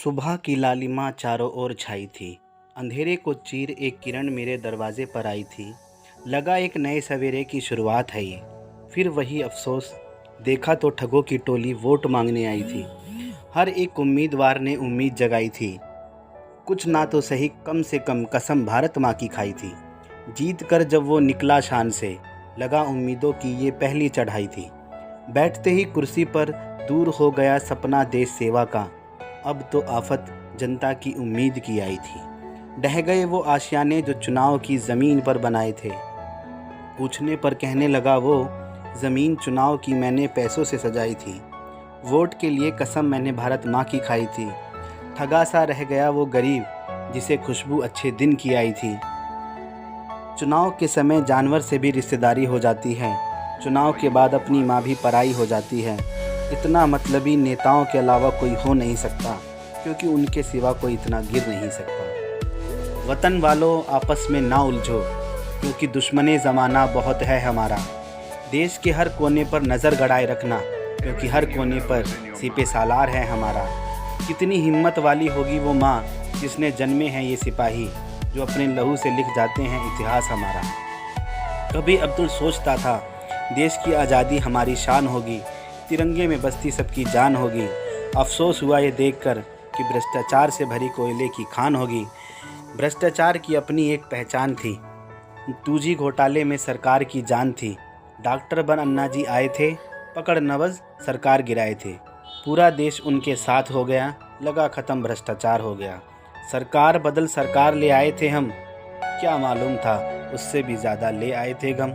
सुबह की लालिमा चारों ओर छाई थी। अंधेरे को चीर एक किरण मेरे दरवाजे पर आई थी। लगा एक नए सवेरे की शुरुआत है ये। फिर वही अफसोस, देखा तो ठगों की टोली वोट मांगने आई थी। हर एक उम्मीदवार ने उम्मीद जगाई थी, कुछ ना तो सही कम से कम कसम भारत माँ की खाई थी। जीत कर जब वो निकला शान से, लगा उम्मीदों की ये पहली चढ़ाई थी। बैठते ही कुर्सी पर दूर हो गया सपना देश सेवा का। अब तो आफत जनता की उम्मीद की आई थी। ढह गए वो आशियाने जो चुनाव की ज़मीन पर बनाए थे। पूछने पर कहने लगा वो, ज़मीन चुनाव की मैंने पैसों से सजाई थी। वोट के लिए कसम मैंने भारत माँ की खाई थी। ठगा सा रह गया वो गरीब जिसे खुशबू अच्छे दिन की आई थी। चुनाव के समय जानवर से भी रिश्तेदारी हो जाती है। चुनाव के बाद अपनी माँ भी पराई हो जाती है। इतना मतलबी नेताओं के अलावा कोई हो नहीं सकता, क्योंकि उनके सिवा कोई इतना गिर नहीं सकता। वतन वालों आपस में ना उलझो, क्योंकि दुश्मने ज़माना बहुत है हमारा। देश के हर कोने पर नज़र गड़ाए रखना, क्योंकि हर कोने पर सिपे सालार है हमारा। कितनी हिम्मत वाली होगी वो माँ जिसने जन्मे हैं ये सिपाही, जो अपने लहू से लिख जाते हैं इतिहास हमारा। कभी अब्दुल सोचता था देश की आज़ादी हमारी शान होगी, तिरंगे में बसती सबकी जान होगी। अफसोस हुआ ये देखकर कि भ्रष्टाचार से भरी कोयले की खान होगी। भ्रष्टाचार की अपनी एक पहचान थी। 2G घोटाले में सरकार की जान थी। डॉक्टर बन अन्ना जी आए थे, पकड़ नवज़ सरकार गिराए थे। पूरा देश उनके साथ हो गया, लगा ख़त्म भ्रष्टाचार हो गया। सरकार बदल सरकार ले आए थे हम, क्या मालूम था उससे भी ज़्यादा ले आए थे गम।